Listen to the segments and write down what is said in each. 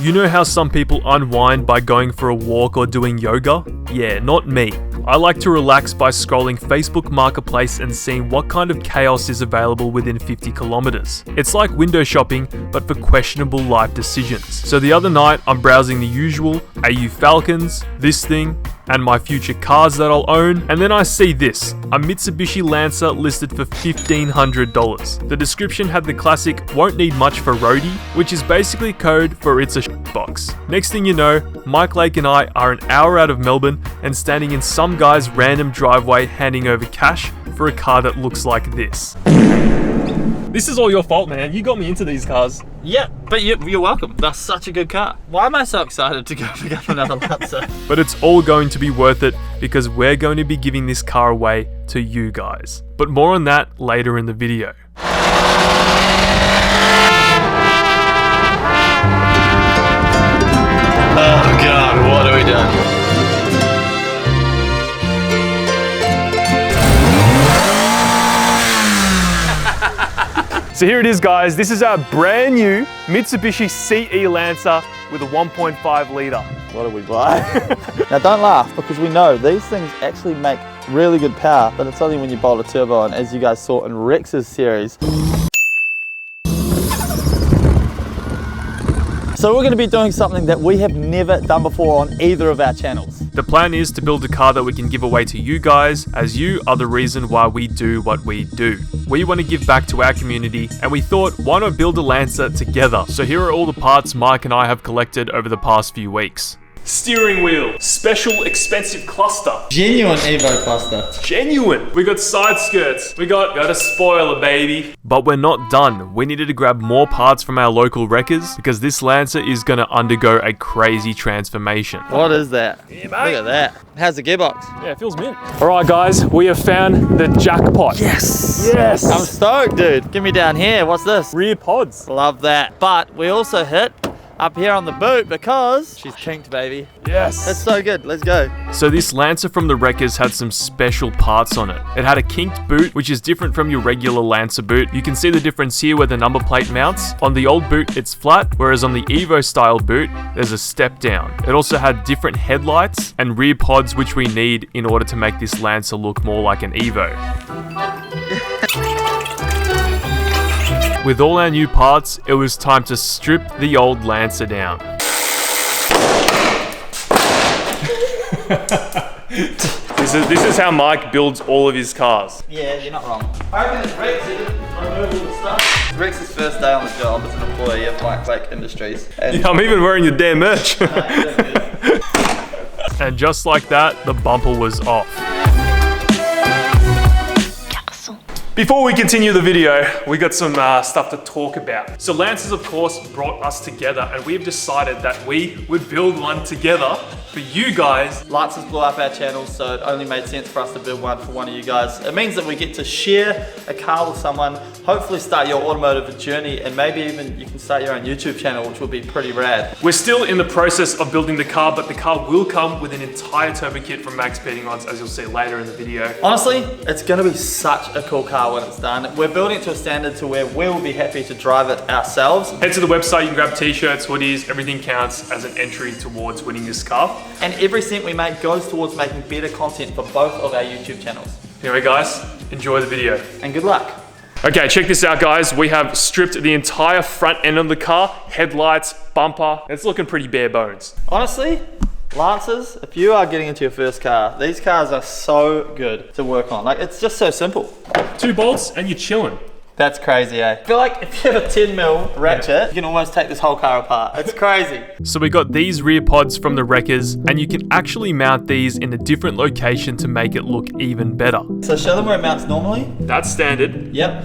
You know how some people unwind by going for a walk or doing yoga? Yeah, not me. I like to relax by scrolling Facebook Marketplace and seeing what kind of chaos is available within 50 kilometers. It's like window shopping, but for questionable life decisions. So the other night, I'm browsing the usual AU Falcons, this thing, and my future cars that I'll own, and then I see this, a Mitsubishi Lancer listed for $1,500. The description had the classic "won't need much for roadie," which is basically code for it's a box. Next thing you know, Mike Lake and I are an hour out of Melbourne and standing in some guy's random driveway handing over cash for a car that looks like this. This is all your fault, man. You got me into these cars. Yeah, but you're welcome. That's such a good car. Why am I so excited to go pick up another Lancer? But it's all going to be worth it because we're going to be giving this car away to you guys. But more on that later in the video. Oh God, what have we done? So here it is, guys. This is our brand new Mitsubishi CE Lancer with a 1.5 litre. What did we buy? Now don't laugh, because we know these things actually make really good power, but it's only when you bolt a turbo on, as you guys saw in Rex's series. So we're going to be doing something that we have never done before on either of our channels. The plan is to build a car that we can give away to you guys, as you are the reason why we do what we do. We want to give back to our community, and we thought, why not build a Lancer together? So here are all the parts Mike and I have collected over the past few weeks. Steering wheel, special expensive cluster. Genuine Evo cluster. Genuine. We got side skirts. We got a spoiler, baby. But we're not done. We needed to grab more parts from our local wreckers because this Lancer is going to undergo a crazy transformation. What is that? Yeah, mate. Look at that. How's the gearbox? Yeah, it feels mint. All right, guys, we have found the jackpot. Yes! Yes! I'm stoked, dude. Give me down here. What's this? Rear pods. Love that. But we also hit up here on the boot because she's kinked, baby. Yes. That's so good. Let's go. So this Lancer from the wreckers had some special parts on it. It had a kinked boot, which is different from your regular Lancer boot. You can see the difference here where the number plate mounts. On the old boot, it's flat, whereas on the Evo style boot, there's a step down. It also had different headlights and rear pods, which we need in order to make this Lancer look more like an Evo. With all our new parts, it was time to strip the old Lancer down. This is how Mike builds all of his cars. Yeah, you're not wrong. I reckon it's Rex. He didn't remove all the stuff. It's Rex's first day on the job as an employee of Mike Lake Industries. And Yeah, I'm even wearing your damn merch. And just like that, the bumper was off. Before we continue the video, we got some stuff to talk about. So Lancers, of course, brought us together, and we've decided that we would build one together for you guys. Lancers blew up our channel, so it only made sense for us to build one for one of you guys. It means that we get to share a car with someone, hopefully start your automotive journey, and maybe even you can start your own YouTube channel, which will be pretty rad. We're still in the process of building the car, but the car will come with an entire turbo kit from Maxpeedingrods, as you'll see later in the video. Honestly, it's gonna be such a cool car when it's done. We're building it to a standard to where we'll be happy to drive it ourselves. Head to the website, you can grab t-shirts, hoodies, everything counts as an entry towards winning this car. And every cent we make goes towards making better content for both of our YouTube channels. Anyway guys, enjoy the video. And good luck. Okay, check this out guys. We have stripped the entire front end of the car, headlights, bumper. It's looking pretty bare bones. Honestly, Lancers, if you are getting into your first car, these cars are so good to work on. Like, it's just so simple. 2 bolts and you're chilling. That's crazy, eh? I feel like if you have a 10mm ratchet, you can almost take this whole car apart. It's crazy. So we got these rear pods from the wreckers, and you can actually mount these in a different location to make it look even better. So show them where it mounts normally. That's standard. Yep.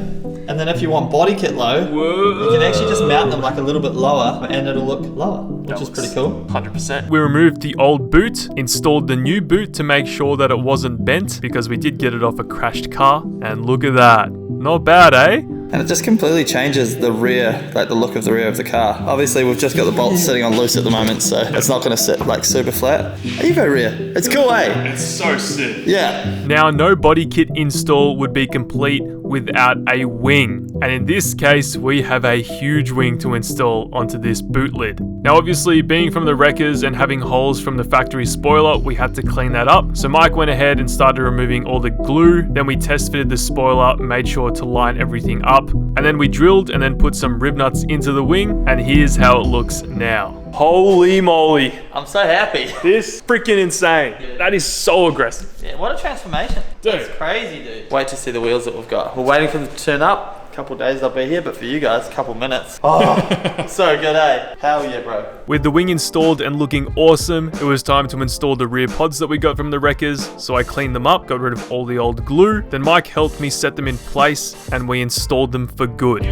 And then if you want body kit low, you can actually just mount them like a little bit lower and it'll look lower, which is pretty cool. 100%. We removed the old boot, installed the new boot to make sure that it wasn't bent because we did get it off a crashed car. And look at that. Not bad, eh? And it just completely changes the rear, like the look of the rear of the car. Obviously, we've just got the bolts sitting on loose at the moment, so it's not gonna sit like super flat. Evo rear, it's cool, eh? It's so sick. Yeah. Now, no body kit install would be complete without a wing. And in this case, we have a huge wing to install onto this boot lid. Now obviously, being from the wreckers and having holes from the factory spoiler, we had to clean that up. So Mike went ahead and started removing all the glue. Then we test fitted the spoiler, made sure to line everything up. And then we drilled and then put some rib nuts into the wing. And here's how it looks now. Holy moly. I'm so happy. This freaking insane. Yeah. That is so aggressive. Yeah, what a transformation. Dude. That's crazy, dude. Wait to see the wheels that we've got. We're waiting for them to turn up. A couple of days I'll be here, but for you guys, a couple of minutes. Oh, so good, eh? Hell yeah, bro. With the wing installed and looking awesome, it was time to install the rear pods that we got from the wreckers. So I cleaned them up, got rid of all the old glue. Then Mike helped me set them in place and we installed them for good.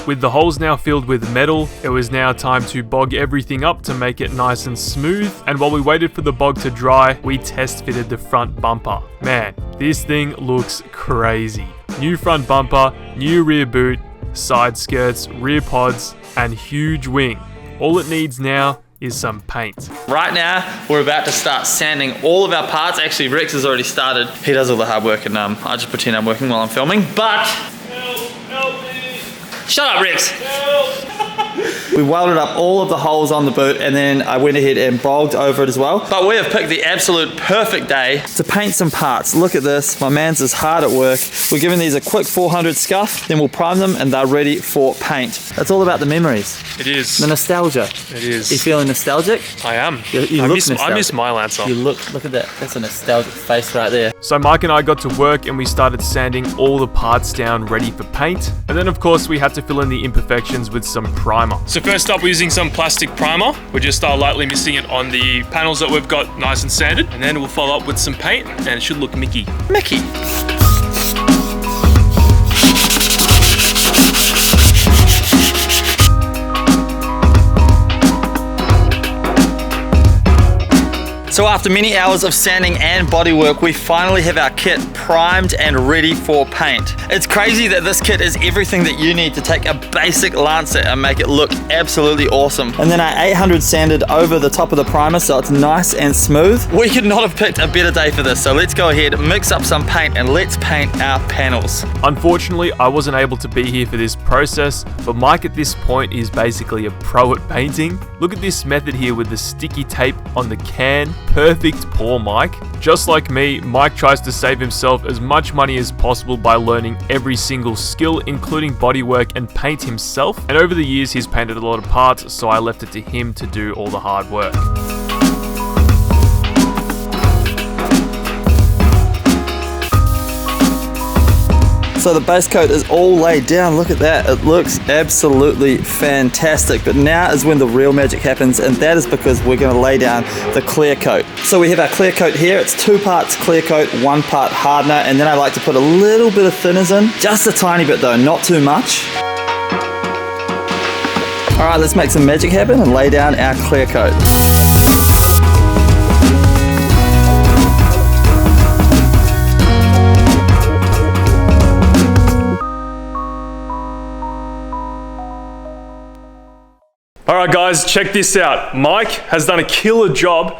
With the holes now filled with metal, it was now time to bog everything up to make it nice and smooth. And while we waited for the bog to dry, we test fitted the front bumper. Man, this thing looks crazy. New front bumper, new rear boot, side skirts, rear pods, and huge wing. All it needs now is some paint. Right now, we're about to start sanding all of our parts. Actually, Rex has already started. He does all the hard work and I just pretend I'm working while I'm filming, but... Help me. Shut up, Rex. We welded up all of the holes on the boot and then I went ahead and bogged over it as well. But we have picked the absolute perfect day to paint some parts. Look at this. My man's is hard at work. We're giving these a quick 400 scuff, then we'll prime them and they're ready for paint. It's all about the memories. It is. The nostalgia. It is. You feeling nostalgic? I am. I miss my Lancer. You look at that. That's a nostalgic face right there. So Mike and I got to work and we started sanding all the parts down ready for paint. And then of course we had to fill in the imperfections with some primer. So first up, we're using some plastic primer. We're just lightly mixing it on the panels that we've got nice and sanded. And then we'll follow up with some paint and it should look Mickey. Mickey. So after many hours of sanding and bodywork, we finally have our kit primed and ready for paint. It's crazy that this kit is everything that you need to take a basic Lancer and make it look absolutely awesome. And then our 800 sanded over the top of the primer so it's nice and smooth. We could not have picked a better day for this, so let's go ahead, mix up some paint and let's paint our panels. Unfortunately, I wasn't able to be here for this process, but Mike at this point is basically a pro at painting. Look at this method here with the sticky tape on the can. Perfect, poor Mike. Just like me, Mike tries to save himself as much money as possible by learning every single skill, including bodywork and paint himself. And over the years, he's painted a lot of parts, so I left it to him to do all the hard work. So the base coat is all laid down. Look at that. It looks absolutely fantastic. But now is when the real magic happens, and that is because we're going to lay down the clear coat. So we have our clear coat here. It's 2 parts clear coat, 1 part hardener, and then I like to put a little bit of thinners in. Just a tiny bit though, not too much. All right, let's make some magic happen and lay down our clear coat. Alright guys, check this out. Mike has done a killer job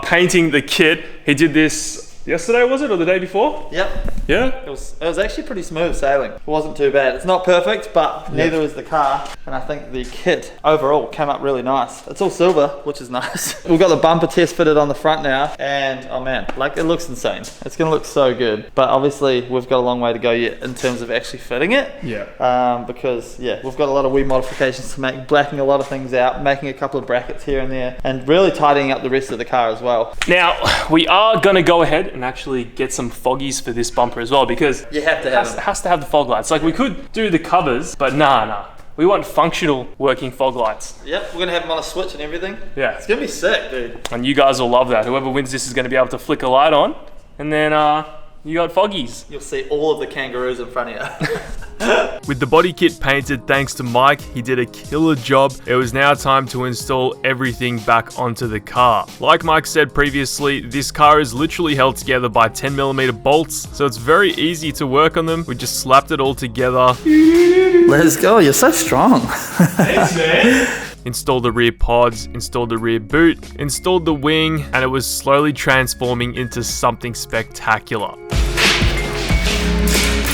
painting the kit. He did this yesterday, was it, or the day before? Yep. Yeah? It was actually pretty smooth sailing. It wasn't too bad. It's not perfect, but neither is the car. And I think the kit overall came up really nice. It's all silver, which is nice. We've got the bumper test fitted on the front now, and oh man, like it looks insane. It's gonna look so good. But obviously we've got a long way to go yet in terms of actually fitting it. Yeah. Because yeah, we've got a lot of wee modifications to make, blacking a lot of things out, making a couple of brackets here and there, and really tidying up the rest of the car as well. Now, we are gonna go ahead and actually get some foggies for this bumper as well, because you have to have it has to have the fog lights. Like we could do the covers, but nah. We want functional working fog lights. Yep, we're gonna have them on a switch and everything. Yeah. It's gonna be sick, dude. And you guys will love that. Whoever wins this is gonna be able to flick a light on, and then you got foggies. You'll see all of the kangaroos in front of you. With the body kit painted thanks to Mike, he did a killer job. It was now time to install everything back onto the car. Like Mike said previously, this car is literally held together by 10mm bolts, so it's very easy to work on them. We just slapped it all together. Let's go, you're so strong. Thanks, man. Installed the rear pods, installed the rear boot, installed the wing, and it was slowly transforming into something spectacular.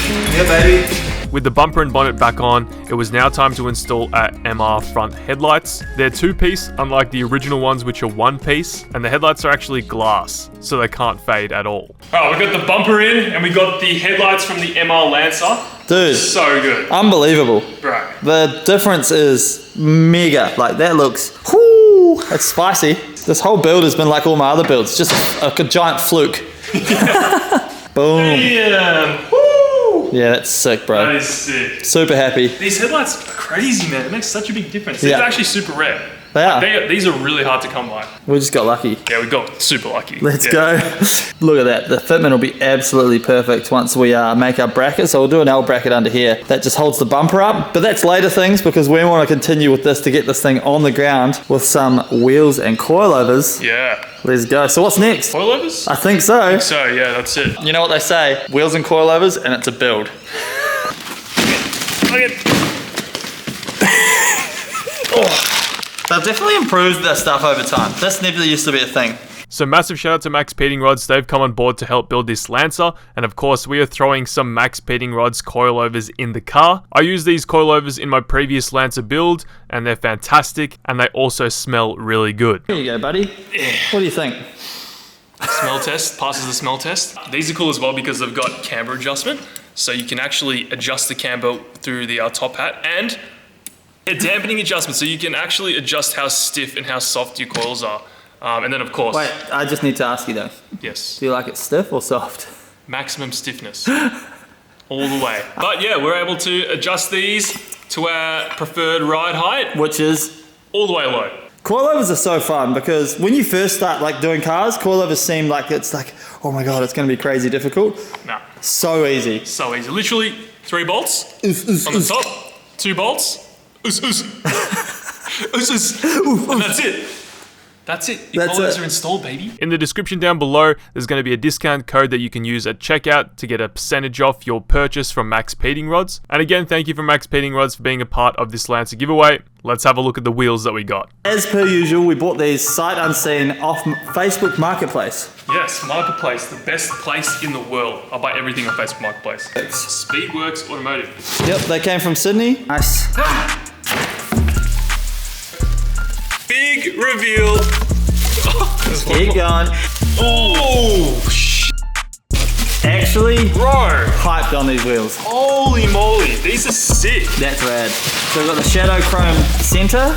Yeah, baby. With the bumper and bonnet back on, it was now time to install our MR front headlights. They're two-piece, unlike the original ones which are one-piece, and the headlights are actually glass, so they can't fade at all. Alright, we got the bumper in, and we got the headlights from the MR Lancer. Dude. So good. Unbelievable. Right. The difference is mega. Like, that looks, whoo, it's spicy. This whole build has been like all my other builds, just a giant fluke. Boom. Yeah. Yeah, that's sick, bro. That is sick. Super happy. These headlights are crazy, man. It makes such a big difference. These Yeah. are actually super rare. They are. These are really hard to come by. We just got lucky. Yeah, we got super lucky. Let's go. Look at that. The fitment will be absolutely perfect once we make our bracket. So we'll do an L bracket under here. That just holds the bumper up. But that's later things because we want to continue with this to get this thing on the ground with some wheels and coilovers. Yeah. Let's go. So what's next? Coilovers? I think so. So, yeah, that's it. You know what they say? Wheels and coilovers, and it's a build. They've definitely improved their stuff over time. This never used to be a thing. So massive shout out to Maxpeedingrods. They've come on board to help build this Lancer. And of course, we are throwing some Maxpeedingrods coilovers in the car. I used these coilovers in my previous Lancer build, and they're fantastic. And they also smell really good. Here you go, buddy. What do you think? Smell test, passes the smell test. These are cool as well because they've got camber adjustment. So you can actually adjust the camber through the top hat, and a dampening adjustment. So you can actually adjust how stiff and how soft your coils are. And then of course... Wait, I just need to ask you though. Yes. Do you like it stiff or soft? Maximum stiffness. All the way. But yeah, we're able to adjust these to our preferred ride height. Which is? All the way low. Coilovers are so fun because when you first start like doing cars, coilovers seem like it's like, oh my god, it's going to be crazy difficult. Nah. So easy. So easy. Literally 3 bolts on the top, 2 bolts, and that's it. That's it. Your coilovers are installed, baby. In the description down below, there's going to be a discount code that you can use at checkout to get a percentage off your purchase from Maxpeedingrods. And again, thank you for Maxpeedingrods for being a part of this Lancer giveaway. Let's have a look at the wheels that we got. As per usual, we bought these sight unseen off Facebook Marketplace. Yes, Marketplace, the best place in the world. I buy everything on Facebook Marketplace. Speedworks Automotive. Yep, they came from Sydney. Nice. Big reveal. Keep going. Oh, Actually, bro. hyped on these wheels. Holy moly, these are sick. That's rad. So we've got the Shadow Chrome center,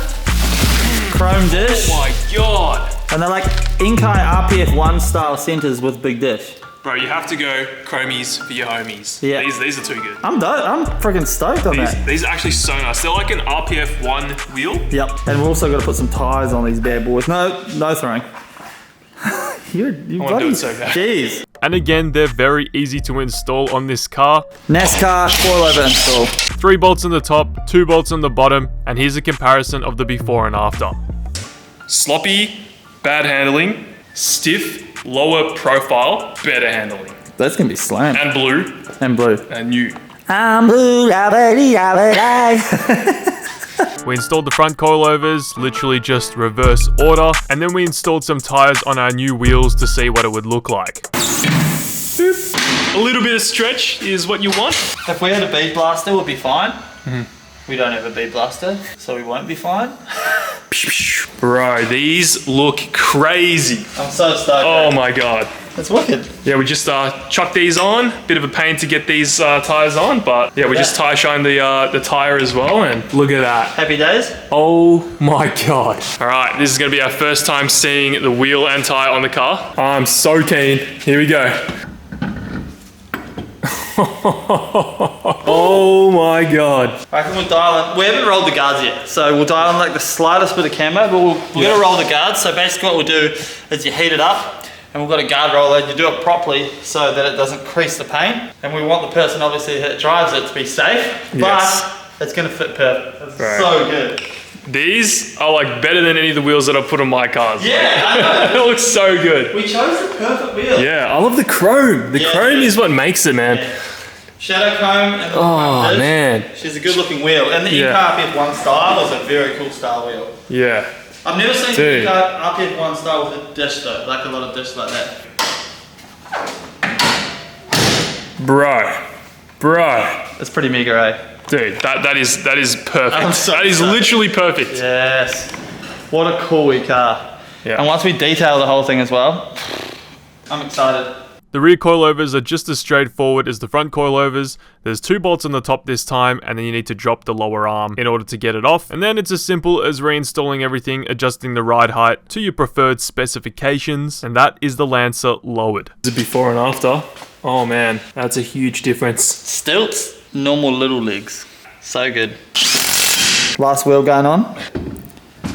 Chrome dish, Oh my god. and they're like Inkai RPF1 style centers with big dish. Bro, you have to go chromies for your homies. Yeah. These are too good. I'm freaking stoked on that. These are actually so nice. They're like an RPF1 wheel. Yep, and we've also got to put some tires on these bad boys. No throwing. you I want to do it so bad. Jeez. And again, they're very easy to install on this car. NASCAR coilover install. 3 bolts on the top, 2 bolts on the bottom, and here's a comparison of the before and after. Sloppy, bad handling, stiff, lower profile, better handling. That's gonna be slammed. And blue, And blue. and new. I'm blue, We installed the front coilovers, literally just reverse order, and then we installed some tires on our new wheels to see what it would look like. Boop. A little bit of stretch is what you want. If we had a bead blaster, we'd be fine. We don't have a bead blaster, so we won't be fine. Bro, these look crazy. I'm so stoked. Oh my god. It's wicked. Yeah, we just chucked these on. Bit of a pain to get these tires on, but yeah, we just tire shined the tire as well, and look at that. Happy days? Oh my god. All right, this is gonna be our first time seeing the wheel and tire on the car. I'm so keen. Here we go. Oh my god. I reckon we'll dial in. We haven't rolled the guards yet, so we'll dial in like the slightest bit of camo, but we're gonna roll the guards. So basically what we'll do is you heat it up, and we've got a guard roller, and you do it properly so that it doesn't crease the paint. And we want the person obviously that drives it to be safe, but it's gonna fit perfect. It's so good. These are like better than any of the wheels that I've put on my cars. Yeah, I know. It looks so good. We chose the perfect wheel. Yeah, I love the chrome. The chrome is what makes it, man. Yeah. Shadow Chrome and the Oh man. She's a good looking wheel. And the RPF1 style is a very cool style wheel. Yeah. I've never seen the RPF1 style with a dish though, like a lot of dish like that. Bro, Bro. It's pretty mega, eh? Dude, that is perfect. I'm so that is excited. literally perfect. Yes. What a cool wee car. Yeah. And once we detail the whole thing as well, I'm excited. The rear coilovers are just as straightforward as the front coilovers. There's 2 bolts on the top this time, and then you need to drop the lower arm in order to get it off. And then it's as simple as reinstalling everything, adjusting the ride height to your preferred specifications, and that is the Lancer lowered. The before and after. Oh man, that's a huge difference. Stilts, normal little legs. So good. Last wheel going on.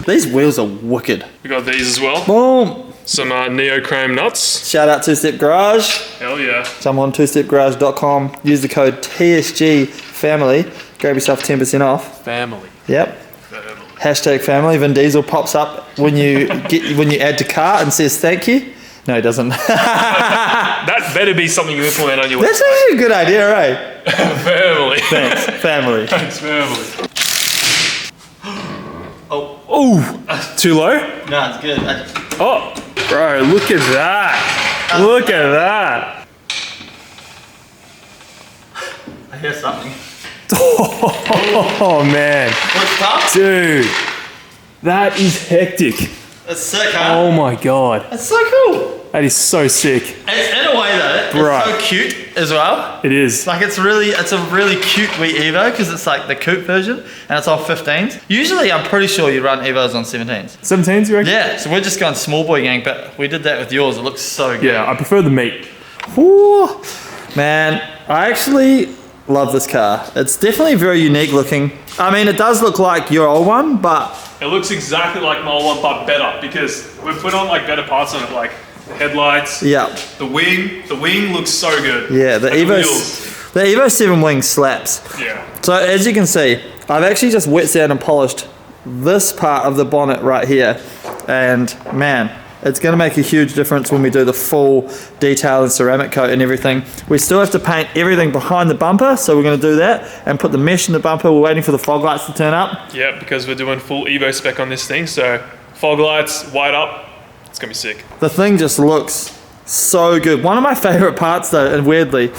These wheels are wicked. We got these as well. Boom. Some neochrome nuts. Shout out 2-Step Garage. Hell yeah. Jump on 2stepgarage.com. Use the code TSG family. Grab yourself 10% off. Family. Yep. Family. Hashtag family. Vin Diesel pops up when you add to cart and says thank you. No, he doesn't. That better be something you implement on your That's actually a good idea, right? Family. Thanks, family. Thanks, family. Oh. Ooh. Too low? No, it's good. Oh. Bro, look at that. Look at that. I hear something. Oh man. What's up? Dude. That is hectic. It's sick, huh? Oh my god. It's so cool. That is so sick. It's in a way though, Right. it's so cute as well. It is. Like it's a really cute wee Evo because it's like the coupe version and it's on 15s. Usually I'm pretty sure you run Evos on 17s. 17s, you reckon? Yeah, so we're just going small boy gang, but we did that with yours. It looks so good. Yeah, I prefer the meat. Ooh. Man, I actually love this car. It's definitely very unique looking. I mean, it does look like your old one, but It looks exactly like my old one, but better because we've put on like better parts on it, like the headlights. yeah. The wing. The wing looks so good. Yeah, the And Evo, the Evo 7 wing slaps. Yeah. So as you can see, I've actually just wet sanded and polished this part of the bonnet right here. And man, it's gonna make a huge difference when we do the full detail and ceramic coat and everything. We still have to paint everything behind the bumper, so we're gonna do that and put the mesh in the bumper. We're waiting for the fog lights to turn up. Yeah, because we're doing full Evo spec on this thing, so fog lights, white up, it's gonna be sick. The thing just looks so good. One of my favorite parts though, and weirdly,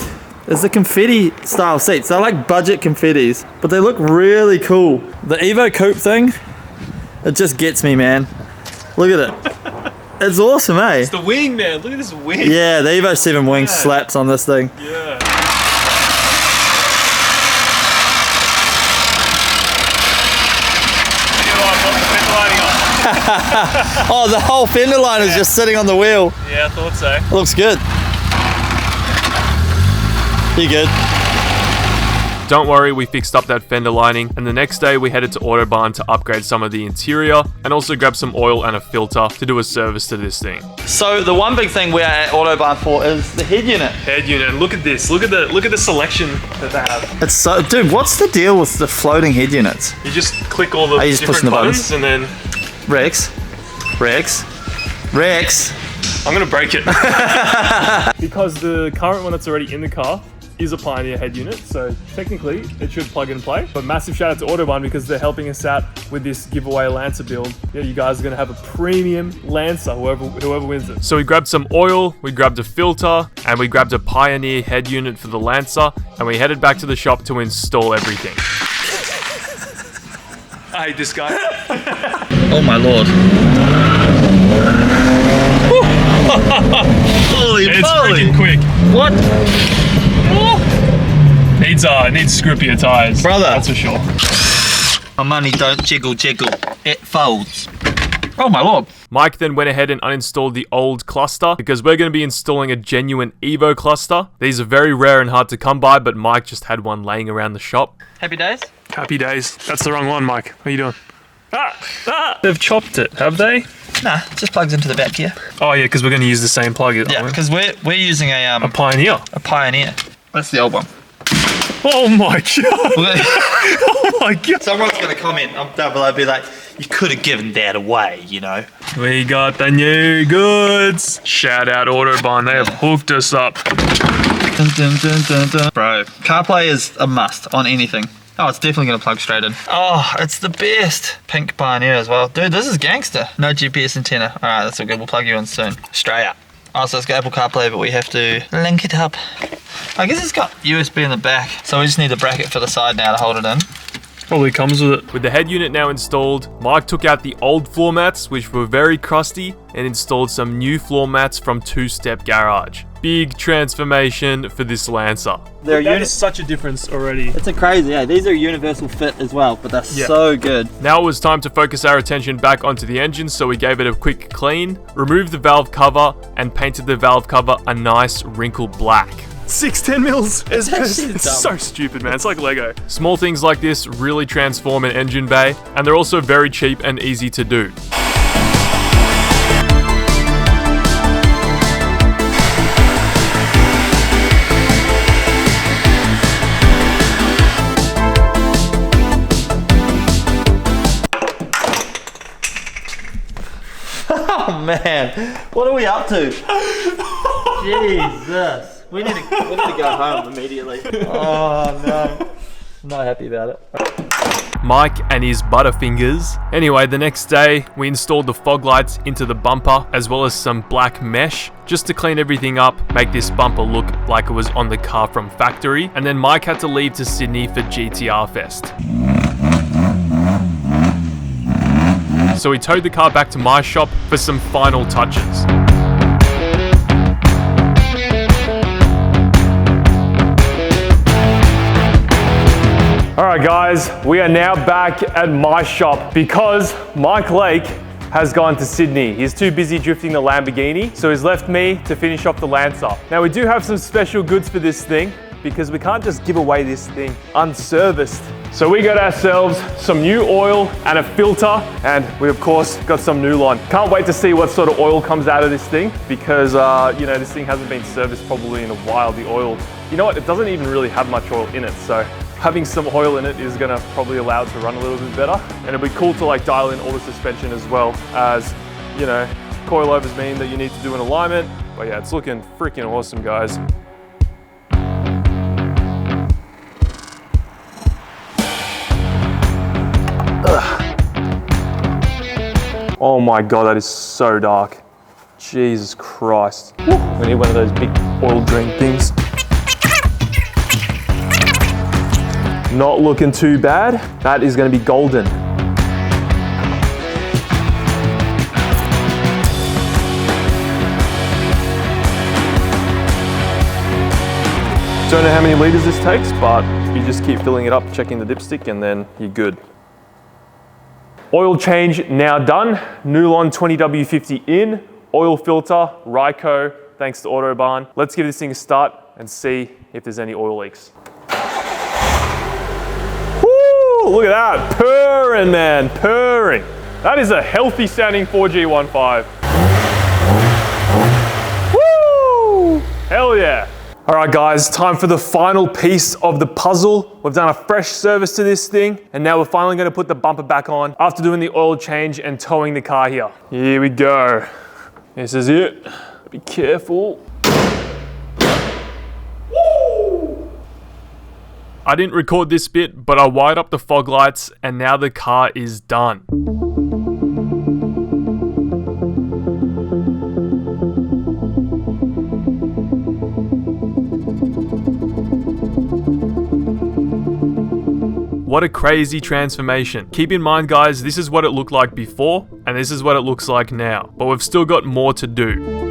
is the confetti style seats. They're like budget confettis, but they look really cool. The EVO COUPE thing, it just gets me, man. Look at it. It's awesome, eh? It's the wing, man. Look at this wing. Yeah, the Evo 7 wing slaps on this thing. Yeah. Oh, the whole fender line is just sitting on the wheel. Yeah, I thought so. It looks good. You good? Don't worry, we fixed up that fender lining, and the next day we headed to Autobahn to upgrade some of the interior and also grab some oil and a filter to do a service to this thing. So the one big thing we're at Autobahn for is the head unit. Head unit, and look at this. Look at the selection that they have. It's so, dude, what's the deal with the floating head units? You just click all the Are you just different pushing the buttons, buttons? and then Rex. I'm gonna break it. Because the current one that's already in the car is a Pioneer head unit, so technically it should plug and play. But massive shout out to Autobahn because they're helping us out with this giveaway Lancer build. Yeah, you guys are gonna have a premium Lancer, whoever wins it. So we grabbed some oil, we grabbed a filter, and we grabbed a Pioneer head unit for the Lancer, and we headed back to the shop to install everything. I hate this guy. Oh my lord. Holy It's moly. freaking quick. What? Needs scruppier tires. Brother. That's for sure. My money don't jiggle. It folds. Oh my lord. Mike then went ahead and uninstalled the old cluster because we're going to be installing a genuine Evo cluster. These are very rare and hard to come by, but Mike just had one laying around the shop. Happy days? Happy days. That's the wrong one, Mike. What are you doing? They've chopped it, have they? Nah, it just plugs into the back here. Oh yeah, because we're going to use the same plug. Yeah, because we're using a Pioneer. a Pioneer. That's the old one. Oh my god. Oh my god. Someone's gonna comment down below, be like, you could have given that away, you know. We got the new goods. Shout out Autobahn. They have hooked us up. Dun, dun, dun, dun, dun. Bro, CarPlay is a must on anything. Oh, it's definitely gonna plug straight in. Oh, it's the best. Pink Pioneer as well. Dude, this is gangster. No GPS antenna. Alright, that's all good. We'll plug you in soon. Straight up. Oh, so it's got Apple CarPlay, but we have to link it up. I guess it's got USB in the back, so we just need the bracket for the side now to hold it in. Probably comes with it. With the head unit now installed, Mike took out the old floor mats, which were very crusty, and installed some new floor mats from Two Step Garage. Big transformation for this Lancer. That is such a difference already. It's a crazy, yeah. These are universal fit as well, but they're so good. Now it was time to focus our attention back onto the engine, so we gave it a quick clean, removed the valve cover, and painted the valve cover a nice wrinkle black. 610 mils. It's so stupid, man. It's like Lego. Small things like this really transform an engine bay, and they're also very cheap and easy to do. Oh man, what are we up to? Jesus. We need to go home immediately. Oh no. Not happy about it. Mike and his butterfingers. Anyway, the next day, we installed the fog lights into the bumper, as well as some black mesh, just to clean everything up, make this bumper look like it was on the car from factory. And then Mike had to leave to Sydney for GTR Fest. So we towed the car back to my shop for some final touches. Alright guys, we are now back at my shop because Mike Lake has gone to Sydney. He's too busy drifting the Lamborghini, so he's left me to finish off the Lancer. Now we do have some special goods for this thing because we can't just give away this thing unserviced. So we got ourselves some new oil and a filter, and we of course got some Nulon. Can't wait to see what sort of oil comes out of this thing because you know, this thing hasn't been serviced probably in a while. The oil, you know what, it doesn't even really have much oil in it, so having some oil in it is gonna probably allow it to run a little bit better. And it'll be cool to like dial in all the suspension as well, as you know, coilovers mean that you need to do an alignment. But yeah, it's looking freaking awesome, guys. Oh my God, that is so dark. Jesus Christ. We need one of those big oil drain things. Not looking too bad. That is going to be golden. Don't know how many liters this takes, but you just keep filling it up, checking the dipstick, and then you're good. Oil change now done. Nulon 20W50 in, oil filter, Ryco, thanks to Autobahn. Let's give this thing a start and see if there's any oil leaks. Woo, look at that, purring, man, purring. That is a healthy sounding 4G15. Woo, hell yeah. All right guys, time for the final piece of the puzzle. We've done a fresh service to this thing, and now we're finally gonna put the bumper back on after doing the oil change and towing the car here. Here we go. This is it. Be careful. I didn't record this bit, but I wired up the fog lights and now the car is done. What a crazy transformation. Keep in mind guys, this is what it looked like before, and this is what it looks like now, but we've still got more to do.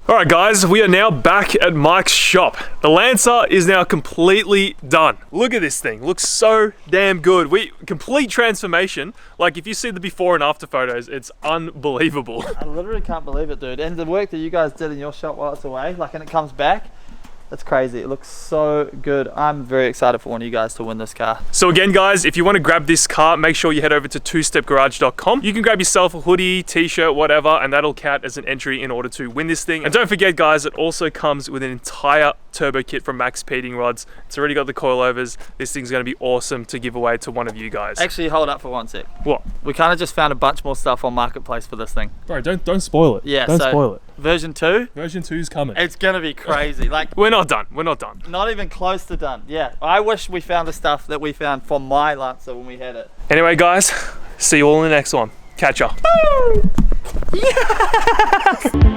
Alright guys, we are now back at Mike's shop. The Lancer is now completely done. Look at this thing, looks so damn good. Complete transformation. Like if you see the before and after photos, it's unbelievable. I literally can't believe it, dude. And the work that you guys did in your shop while it's away, like, and it comes back, that's crazy. It looks so good. I'm very excited for one of you guys to win this car. So again guys, if you want to grab this car, make sure you head over to twostepgarage.com. You can grab yourself a hoodie, t-shirt, whatever, and that'll count as an entry in order to win this thing. And don't forget guys, it also comes with an entire turbo kit from Maxpeedingrods. It's already got the coilovers. This thing's going to be awesome to give away to one of you guys. Actually, hold up for one sec. What? We kind of just found a bunch more stuff on Marketplace for this thing. Bro, don't spoil it. Yeah, don't spoil it. Version 2, Version 2 is coming. it's gonna be crazy. Like, We're not done. We're not done. not even close to done. Yeah, I wish we found the stuff that we found for my Lancer when we had it. Anyway, guys, see you all in the next one. Catch ya. Yes!